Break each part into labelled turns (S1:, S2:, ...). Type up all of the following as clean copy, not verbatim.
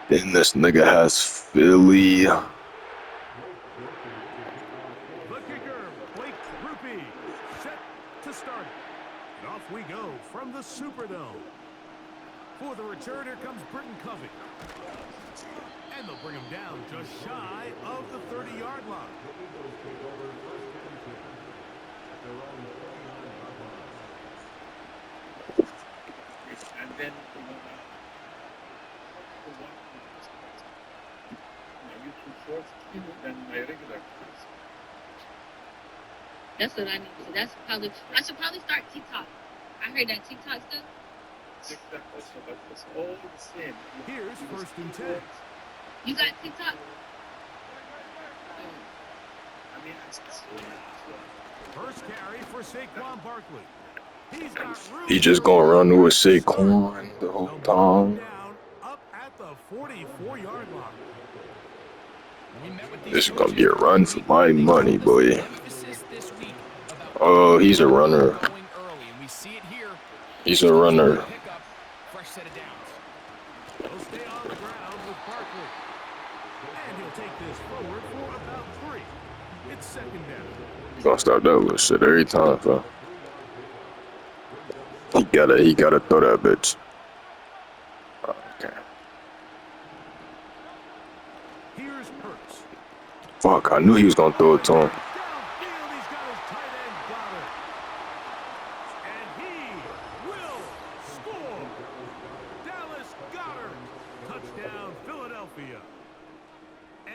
S1: Then this nigga has Philly.
S2: The kicker, Blake Rupe, set to start it. And off we go from the Superdome. For the return, here comes Britton Covey. And they'll bring him down just shy of the 30-yard line.
S3: And then my YouTube shorts than my regular shorts.
S4: That's what I need to. That's probably. I should probably start TikTok. I heard that TikTok's good.
S3: TikTok also, but it's all the same.
S2: Here's first and 10.
S4: You got TikTok?
S3: I mean, it's
S2: First carry for Saquon Barkley. He's got room.
S1: He just gonna run with Saquon the whole time.
S2: Down up at the 44-yard line.
S1: This is gonna be a run for my money, boy. Oh, he's a runner. He's a runner.
S2: Fresh set of downs. He'll stay on the ground with Barkley. And he'll take this forward for about 3. It's second down.
S1: Gonna stop that little shit every time, bro. He gotta throw that bitch. Okay.
S2: Here's Hurts.
S1: Fuck, I knew he was gonna throw it to him.
S2: Downfield, he's got his tight end Goddard. And he will score. Dallas Goddard. Touchdown, Philadelphia.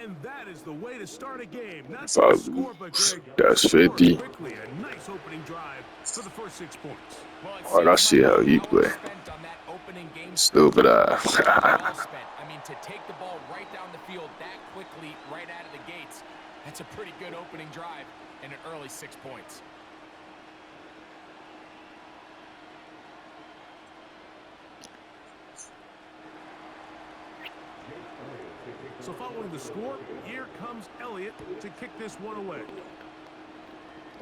S2: And that is the way to start a game. Not
S1: If I
S2: just score, but
S1: lose,
S2: Greg,
S1: that's
S2: score
S1: 50.
S2: quickly. A nice opening drive for the first 6 points.
S1: Alright, I see how you play. Stupid ass.
S5: I mean, to take the ball right down the field that quickly, right out of the gates, that's a pretty good opening drive and an early 6 points.
S2: So following the score, here comes Elliott to kick this one away.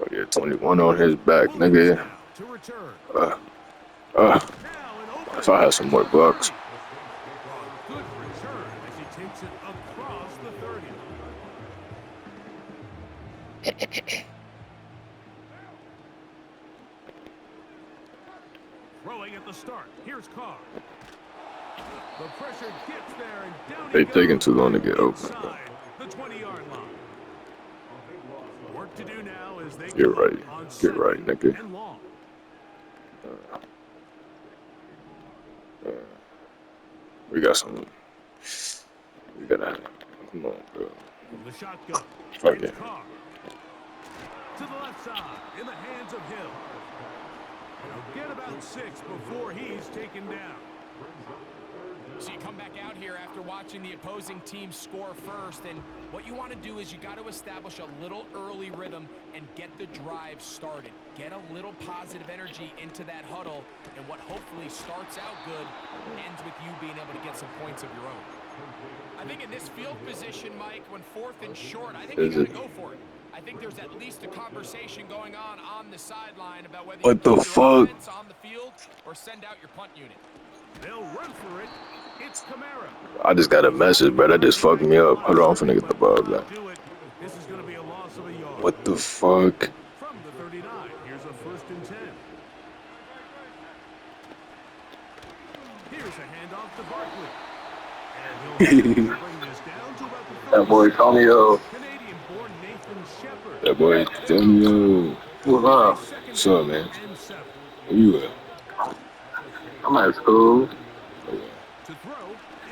S1: Oh yeah, 21 on his back, nigga.
S2: To return.
S1: If I had some more bucks.
S2: Good return as he takes it across the 30. Throwing at the start. Here's Carr. The pressure gets there and down
S1: They taking too long to get open.
S2: The 20-yard line. Work to do now as they
S1: Get right, nigga. We got some. We gotta. Come on, bro.
S2: The shotgun.
S1: Fuck it.
S2: To the left side, in the hands of Hill. He'll get about 6 before he's taken down.
S5: So you come back out here after watching the opposing team score first, and what you want to do is you got to establish a little early rhythm and get the drive started. Get a little positive energy into that huddle, and what hopefully starts out good ends with you being able to get some points of your own. I think in this field position, Mike, when 4th and short, I think you got to go for it. I think there's at least a conversation going on the sideline about whether you put your offense on the field or send out your punt unit.
S2: They'll run for it. It's Kamara.
S1: I just got a message, bro. That just fucked me up. Hold on, I'm finna get the ball back.
S2: This is going to be a loss of a yard.
S1: What the fuck?
S2: From the 39, here's a first and 10. Here's a handoff to Barkley. And he'll bring this down to about the
S1: That boy Tonio.
S2: Canadian-born Nathan Shepard.
S1: That boy Tonio. What's up? What's up, man? Where you at?
S6: I'm at school.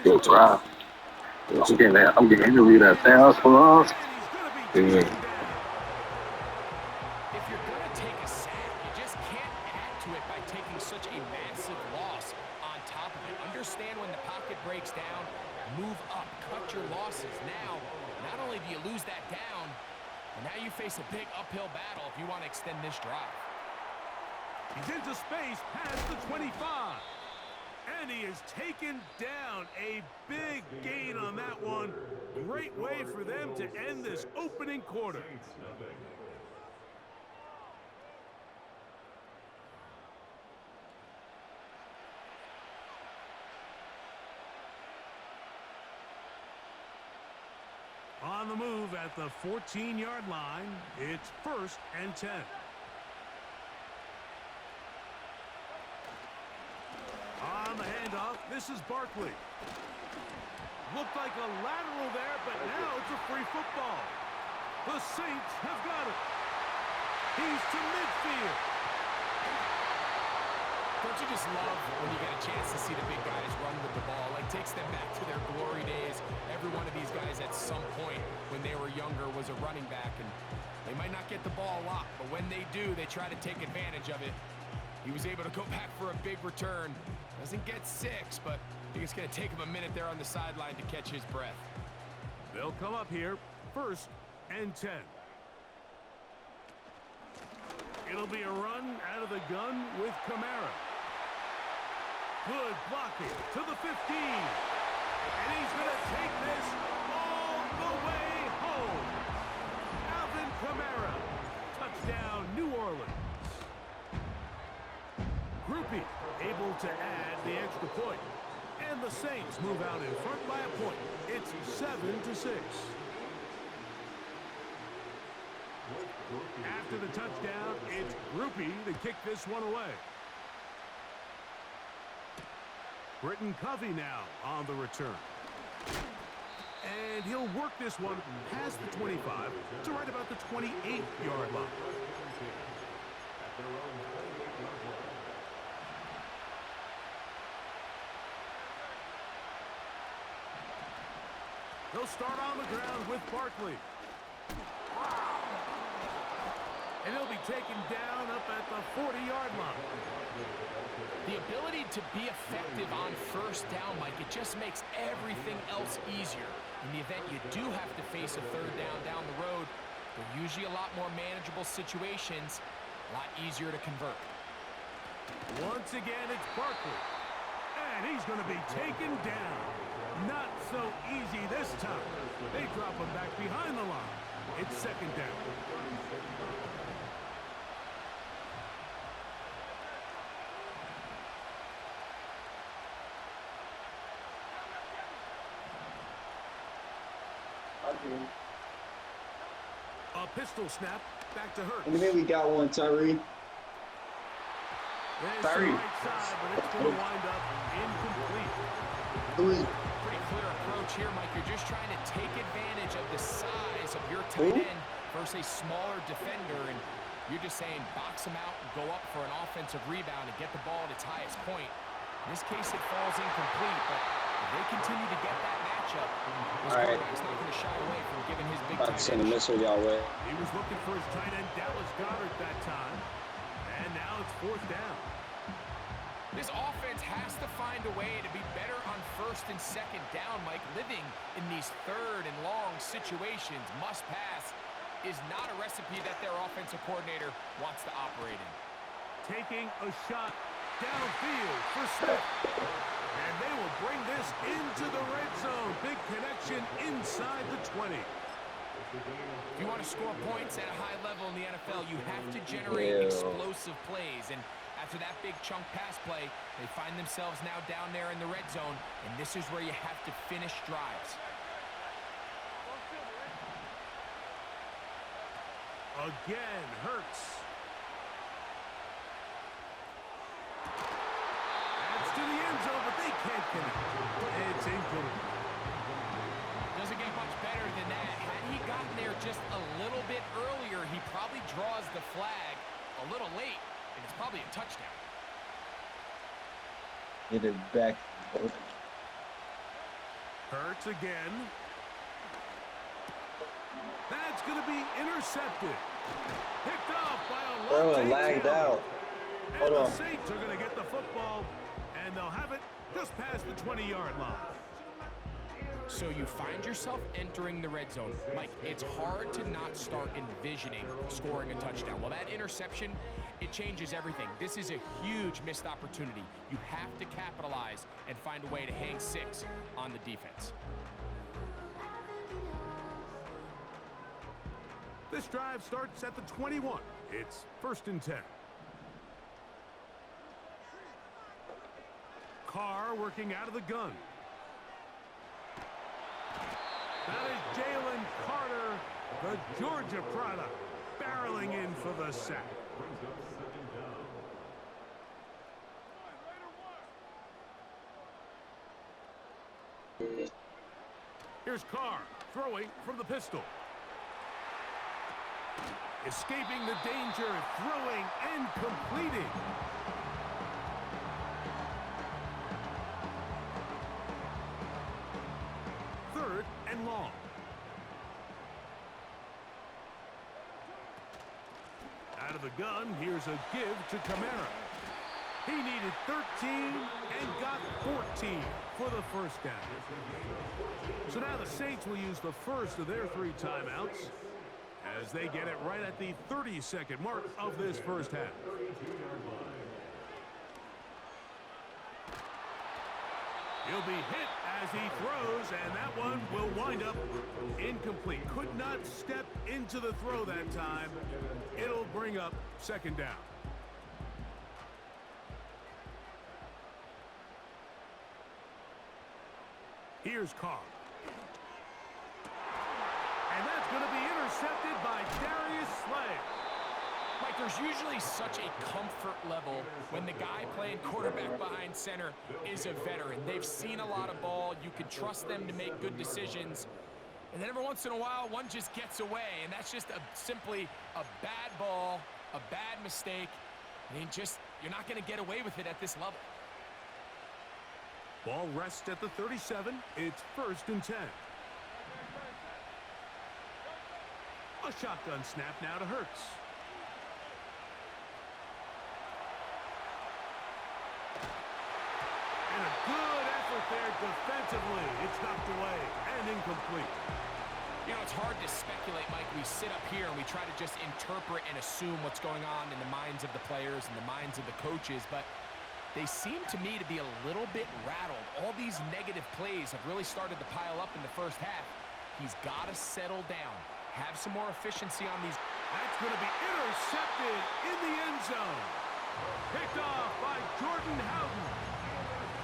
S6: Go drive. I'm getting interviewed at Sam's Club.
S1: Yeah.
S5: If you're going to take a sack, you just can't add to it by taking such a massive loss on top of it. Understand when the pocket breaks down, move up, cut your losses. Now, not only do you lose that down, but now you face a big uphill battle if you want to extend this drive.
S2: He's into space past the 25. And he is taken down. A big gain on that one. Great way for them to end this opening quarter. On the move at the 14-yard line, it's 1st and 10. On the handoff, this is Barkley. Looked like a lateral there, but now it's a free football. The Saints have got it. He's to midfield.
S5: Don't you just love when you get a chance to see the big guys run with the ball? Like, takes them back to their glory days. Every one of these guys at some point when they were younger was a running back, and they might not get the ball a lot, but when they do, they try to take advantage of it. He was able to go back for a big return. Doesn't get 6, but I think it's going to take him a minute there on the sideline to catch his breath.
S2: They'll come up here, 1st and 10. It'll be a run out of the gun with Kamara. Good blocking to the 15. And he's going to take this all the way home. Alvin Kamara. Touchdown, New Orleans. Groupie able to add the extra point. And the Saints move out in front by a point. It's 7-6. After the touchdown, it's Groupie to kick this one away. Britton Covey now on the return. And he'll work this one past the 25 to right about the 28-yard line. They'll start on the ground with Barkley. And he'll be taken down up at the 40-yard line.
S5: The ability to be effective on 1st down, Mike, it just makes everything else easier. In the event you do have to face a 3rd down the road, they're usually a lot more manageable situations, a lot easier to convert.
S2: Once again, it's Barkley. And he's going to be taken down. Not so easy this time. They drop him back behind the line. It's 2nd down. A pistol snap back to Hurts.
S7: What do you mean we got one, Tyree?
S2: There's
S7: Tyree.
S2: the right side, but it's going to wind up incomplete.
S5: Pretty clear approach here, Mike. You're just trying to take advantage of the size of your tight end versus a smaller defender, and you're just saying box him out and go up for an offensive rebound and get the ball at its highest point. In this case, it falls incomplete, but if they continue to get that matchup, this quarterback's not going to shy away from giving his big tight end.
S7: Send a missile y'all way.
S2: He was looking for his tight end, Dallas Goedert, that time. And now it's 4th down.
S5: This offense has to find a way to be better on 1st and 2nd down, Mike. Living in these 3rd and long situations, must pass, is not a recipe that their offensive coordinator wants to operate in.
S2: Taking a shot downfield for Smith. And they will bring this into the red zone. Big connection inside the 20.
S5: If you want to score points at a high level in the NFL, you have to generate explosive plays. And after that big chunk pass play, they find themselves now down there in the red zone, and this is where you have to finish drives.
S2: Again, Hurts. That's to the end zone, but they can't connect. It's incomplete.
S5: Doesn't get much better than that. Had he gotten there just a little bit earlier, he probably draws the flag a little late, and it's probably a touchdown.
S7: Get it back.
S2: Hurts again. That's going to be intercepted. Picked off by a
S7: Bro, lagged out.
S2: And the Saints are going to get the football, and they'll have it just past the 20-yard line.
S5: So you find yourself entering the red zone. Mike, it's hard to not start envisioning scoring a touchdown. Well, that interception, it changes everything. This is a huge missed opportunity. You have to capitalize and find a way to hang 6 on the defense.
S2: This drive starts at the 21. It's 1st and 10. Carr working out of the gun. That is Jalen Carter, the Georgia product, barreling in for the sack. Here's Carr, throwing from the pistol. Escaping the danger, throwing and completing. Third and long. Out of the gun, here's a give to Kamara. He needed 13 and got 14 for the first down. So now the Saints will use the first of their 3 timeouts as they get it right at the 30-second mark of this first half. He'll be hit as he throws, and that one will wind up incomplete. Could not step into the throw that time. It'll bring up second down. Here's Carr. And that's going to be intercepted by Darius Slay.
S5: Mike, there's usually such a comfort level when the guy playing quarterback behind center is a veteran. They've seen a lot of ball. You can trust them to make good decisions. And then every once in a while, one just gets away, and that's just simply a bad ball, a bad mistake. I mean, you're not going to get away with it at this level.
S2: Ball rests at the 37. It's 1st and 10. A shotgun snap now to Hurts. And a good effort there defensively. It's knocked away and incomplete.
S5: You know, it's hard to speculate, Mike. We sit up here and we try to just interpret and assume what's going on in the minds of the players and the minds of the coaches, but they seem to me to be a little bit rattled. All these negative plays have really started to pile up in the first half. He's got to settle down, have some more efficiency on these.
S2: That's going to be intercepted in the end zone. Picked off by Jordan Howden.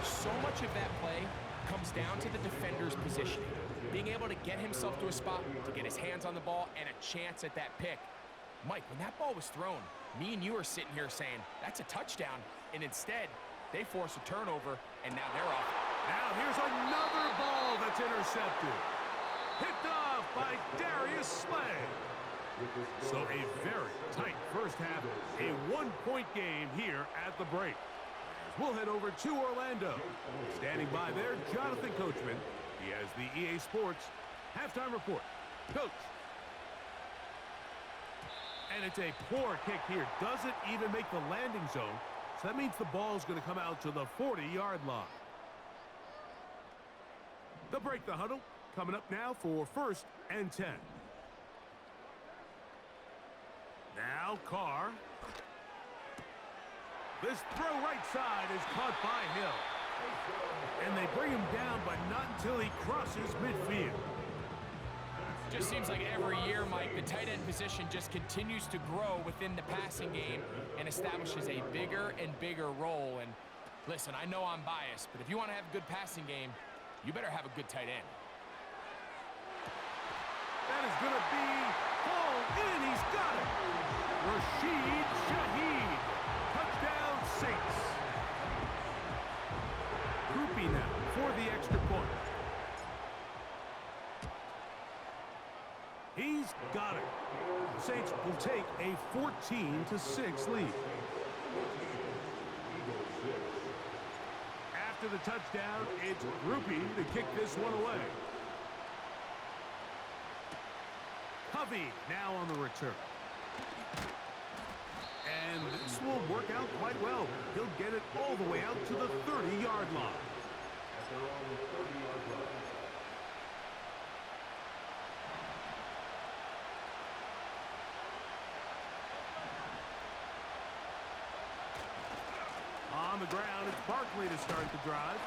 S5: So much of that play comes down to the defender's positioning. Being able to get himself to a spot, to get his hands on the ball, and a chance at that pick. Mike, when that ball was thrown, me and you are sitting here saying, that's a touchdown. And instead, they force a turnover, and now they're off.
S2: Now here's another ball that's intercepted. Picked off by Darius Slay. So a very tight first half, a one-point game here at the break. We'll head over to Orlando. Standing by there, Jonathan Coachman. He has the EA Sports halftime report. Coach. And it's a poor kick here. Doesn't even make the landing zone. So that means the ball's going to come out to the 40-yard line. They'll break the huddle. Coming up now for 1st and 10. Now Carr. This throw right side is caught by Hill. And they bring him down, but not until he crosses midfield.
S5: Just seems like every year, Mike, the tight end position just continues to grow within the passing game and establishes a bigger and bigger role. And listen, I know I'm biased, but if you want to have a good passing game, you better have a good tight end.
S2: That is going to be hauled in. He's got it. Rashid Shaheed. Touchdown, Saints. Groupie now for the extra point. He's got it. The Saints will take a 14-6 lead. After the touchdown, it's Groupie to kick this one away. Covey now on the return. And this will work out quite well. He'll get it all the way out to the 30-yard line. On the ground, it's Barkley to start the drive.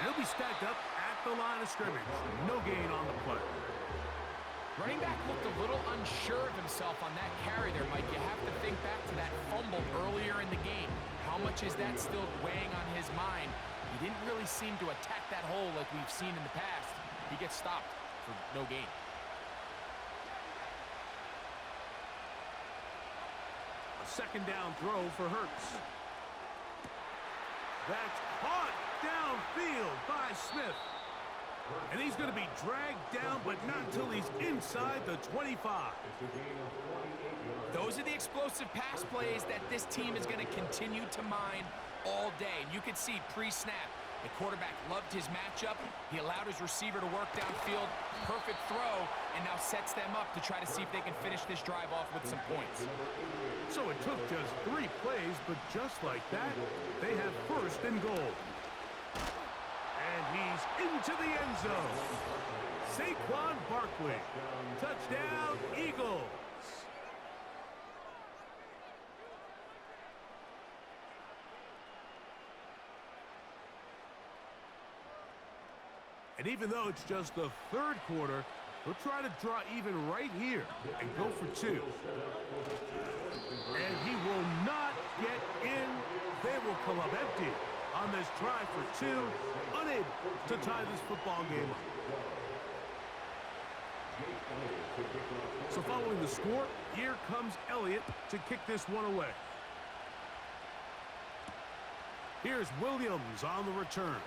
S2: And he'll be stacked up at the line of scrimmage. No gain on the play.
S5: Running back looked a little unsure of himself on that carry there, Mike. You have to think back to that fumble earlier in the game. How much is that still weighing on his mind? He didn't really seem to attack that hole like we've seen in the past. He gets stopped. for no gain.
S2: A second down throw for Hurts. That's caught downfield by Smith. And he's going to be dragged down, but not until he's inside the 25.
S5: Those are the explosive pass plays that this team is going to continue to mine all day. And you can see pre-snap, the quarterback loved his matchup. He allowed his receiver to work downfield. Perfect throw, and now sets them up to try to see if they can finish this drive off with some points.
S2: So it took just 3 plays, but just like that, they have first and goal. And he's into the end zone. Saquon Barkley. Touchdown, Eagles. And even though it's just the 3rd quarter, he'll try to draw even right here and go for 2. And he will not get in. They will come up empty on this try for 2, unable to tie this football game up. So following the score, here comes Elliott to kick this one away. Here's Williams on the return.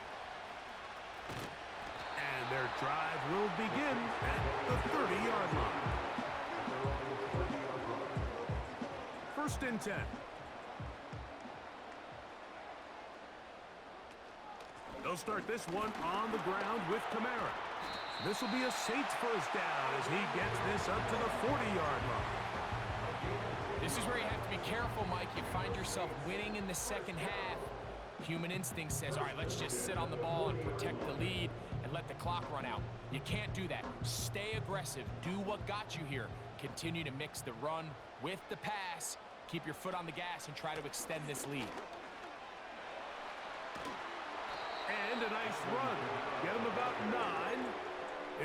S2: And their drive will begin at the 30-yard line. 1st and 10. They'll start this one on the ground with Kamara. This will be a Saints first down as he gets this up to the 40-yard line.
S5: This is where you have to be careful, Mike. You find yourself winning in the second half. Human instinct says, all right, let's just sit on the ball and protect the lead and let the clock run out. You can't do that. Stay aggressive. Do what got you here. Continue to mix the run with the pass. Keep your foot on the gas and try to extend this lead.
S2: And a nice run. Get him about 9.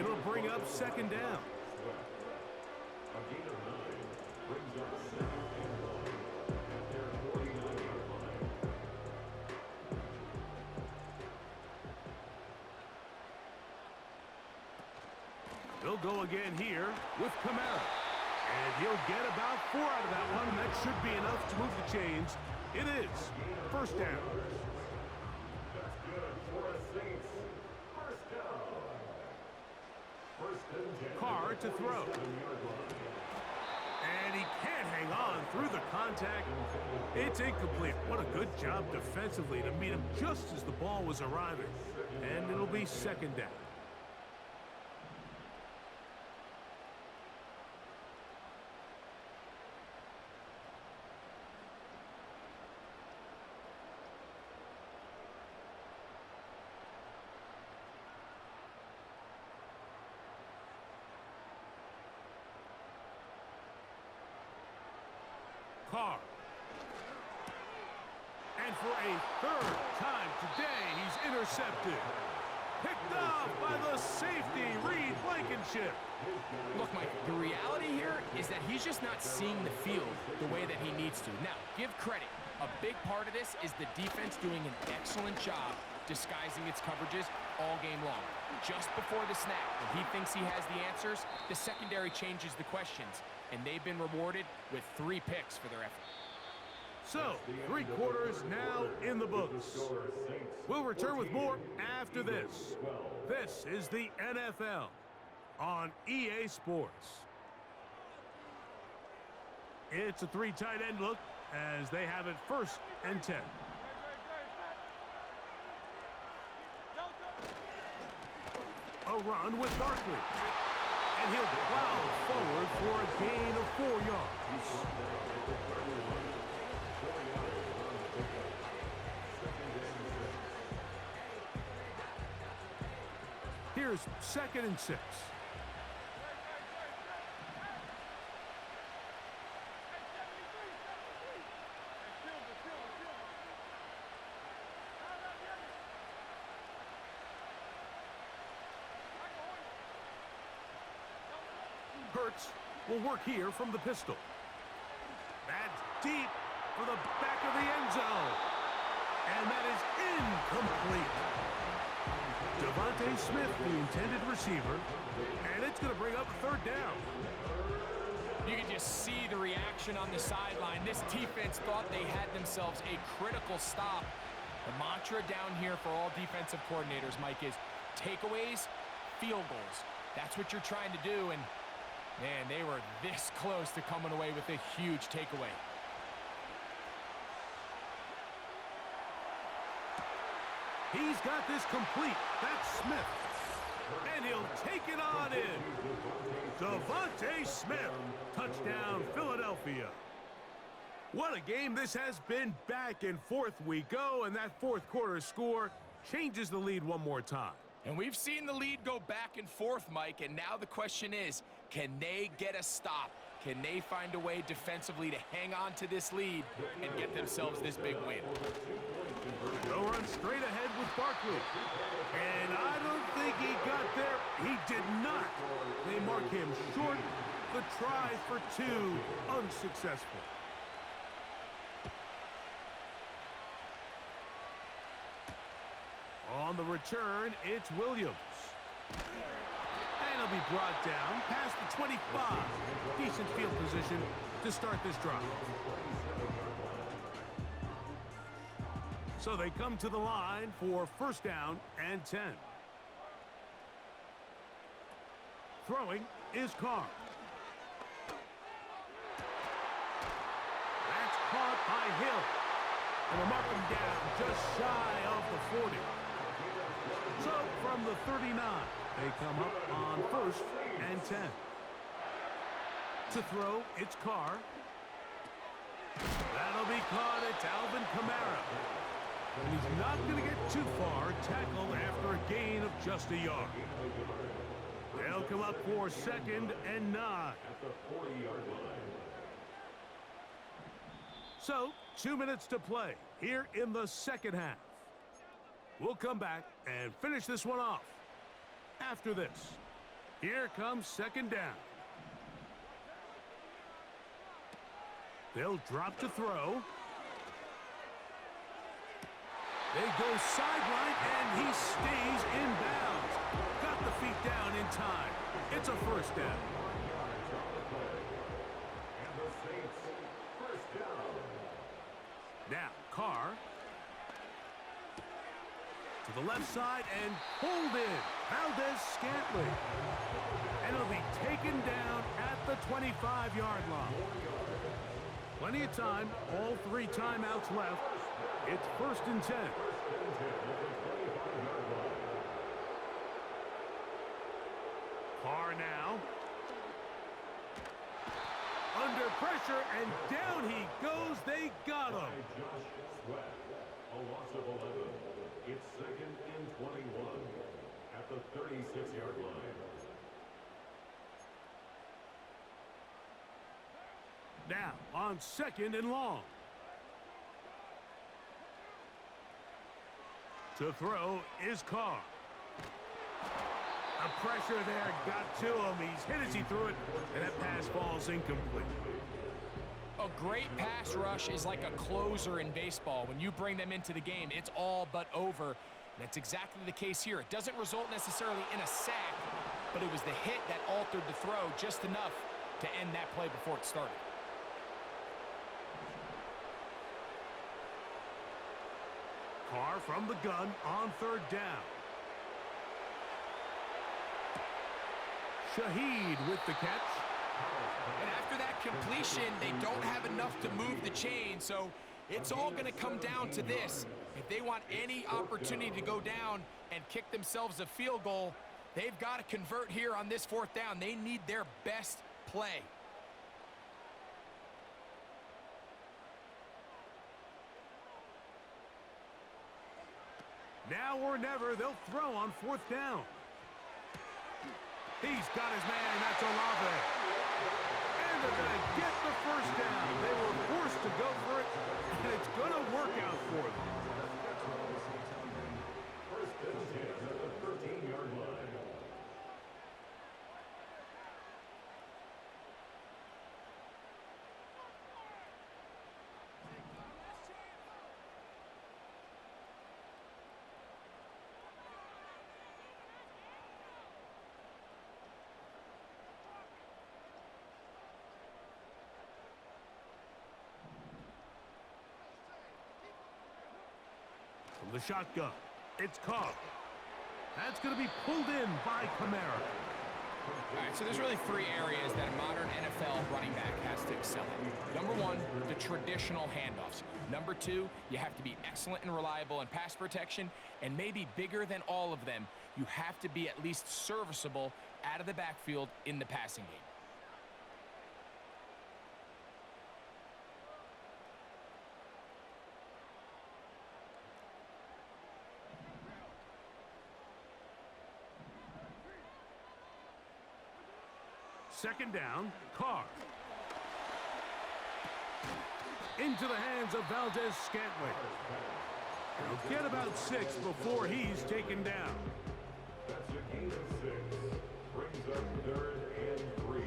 S2: It'll bring up 2nd down. They'll go again here with Kamara. And he'll get about 4 out of that one. That should be enough to move the chains. It is 1st down. Carr to throw. And he can't hang on through the contact. It's incomplete. What a good job defensively to meet him just as the ball was arriving. And it'll be 2nd down. Carr. And for a 3rd time today, he's intercepted. Picked off by the safety, Reed Blankenship.
S5: Look, Mike, the reality here is that he's just not seeing the field the way that he needs to. Now, give credit. A big part of this is the defense doing an excellent job disguising its coverages all game long. Just before the snap, when he thinks he has the answers, the secondary changes the questions, and they've been rewarded with 3 picks for their effort.
S2: So, 3 quarters now in the books. We'll return with more after this. This is the NFL on EA Sports. It's a 3 tight end look as they have it 1st and 10. A run with Barkley. And he'll plow forward for a gain of 4 yards. Here's 2nd and 6. Hurts will work here from the pistol. That's deep for the back of the end zone. And that is incomplete. Divine Devontae Smith, the intended receiver, and it's going to bring up a third down.
S5: You can just see the reaction on the sideline. This defense thought they had themselves a critical stop. The mantra down here for all defensive coordinators, Mike, is takeaways, field goals. That's what you're trying to do, and man, they were this close to coming away with a huge takeaway.
S2: He's got this complete. That's Smith. And he'll take it on in. Devontae Smith. Touchdown, Philadelphia. What a game this has been. Back and forth we go, and that fourth quarter score changes the lead one more time.
S5: And we've seen the lead go back and forth, Mike, and now the question is, can they get a stop? Can they find a way defensively to hang on to this lead and get themselves this big win?
S2: They'll run straight ahead with Barkley. And I don't think he got there. He did not. They mark him short. The try for two, unsuccessful. On the return, it's Williams. And he'll be brought down past the 25. Decent field position to start this drive. So they come to the line for first down and 10. Throwing is Carr. That's caught by Hill. And they'll mark him down just shy of the 40. So from the 39, they come up on first and 10. To throw, it's Carr. That'll be caught. It's Alvin Kamara. And he's not going to get too far, tackled after a gain of just a yard. They'll come up for second and 9. So, 2 minutes to play here in the second half. We'll come back and finish this one off after this. Here comes second down. They'll drop to throw. They go sideline, and he stays in bounds. Got the feet down in time. It's a first down. Now, Carr. To the left side and pulled in. Valdez-Scantling. And he'll be taken down at the 25-yard line. Plenty of time. All 3 timeouts left. It's first and 10. Carr now. Under pressure, and down he goes. They got him.
S8: A loss of 11. It's second and 21 at the 36-yard line.
S2: Now on second and long. To throw is Carr. The pressure there got to him. He's hit as he threw it, and that pass falls incomplete.
S5: A great pass rush is like a closer in baseball. When you bring them into the game, it's all but over. That's exactly the case here. It doesn't result necessarily in a sack, but it was the hit that altered the throw just enough to end that play before it started.
S2: Carr from the gun on third down. Shaheed with the catch.
S5: And after that completion, they don't have enough to move the chain, so it's all going to come down to this. If they want any opportunity to go down and kick themselves a field goal, they've got to convert here on this fourth down. They need their best play.
S2: Now or never, they'll throw on fourth down. He's got his man, that's Ilose. And they're going to get the first down. They were forced to go for it, and it's going to work out for them.
S8: First and 10 at the 13-yard line.
S2: the shotgun. It's Carr. That's going to be pulled in by Kamara.
S5: All right, so there's really three areas that a modern NFL running back has to excel in. Number one, the traditional handoffs. Number two, you have to be excellent and reliable in pass protection. And maybe bigger than all of them, you have to be at least serviceable out of the backfield in the passing game.
S2: Second down, Carr. Into the hands of Valdez-Scantling. He'll get about 6 before he's taken down.
S8: That's a gain of 6. Brings up 3rd and 3.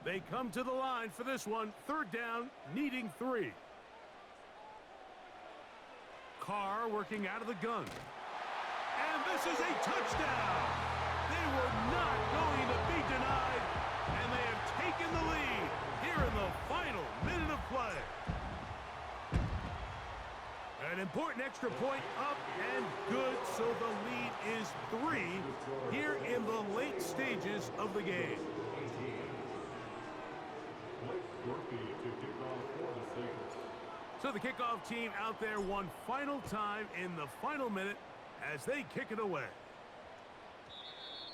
S2: They come to the line for this one. 3rd down, needing 3. Carr working out of the gun. And this is a touchdown. They were not going to be denied, and they have taken the lead here in the final minute of play. An important extra point up and good, so the lead is 3 here in the late stages of the game. So the kickoff team out there one final time in the final minute as they kick it away.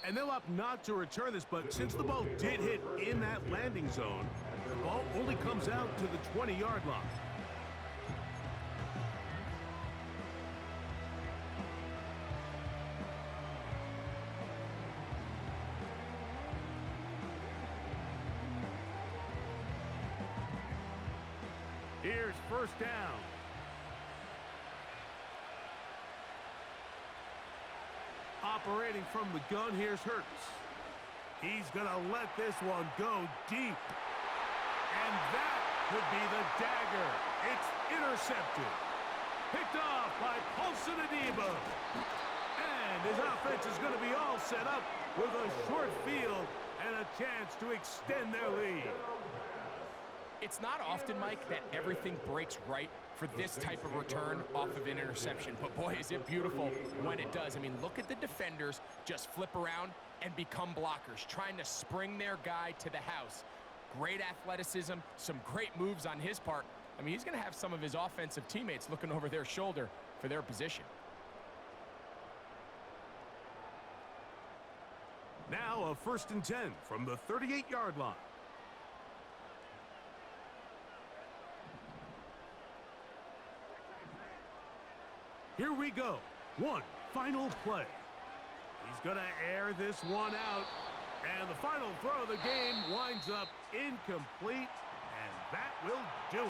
S2: And they'll opt not to return this, but since the ball did hit in that landing zone, the ball only comes out to the 20-yard line. Here's 1st down. Operating from the gun, here's Hurts. He's going to let this one go deep. And that could be the dagger. It's intercepted. Picked off by Paulson Adebo. And his offense is going to be all set up with a short field and a chance to extend their lead.
S5: It's not often, Mike, that everything breaks right for this type of return off of an interception. But boy, is it beautiful when it does. I mean, look at the defenders just flip around and become blockers, trying to spring their guy to the house. Great athleticism, some great moves on his part. I mean, he's going to have some of his offensive teammates looking over their shoulder for their position.
S2: Now a 1st and 10 from the 38-yard line. Here we go. One final play. He's going to air this one out. And the final throw of the game winds up incomplete. And that will do it.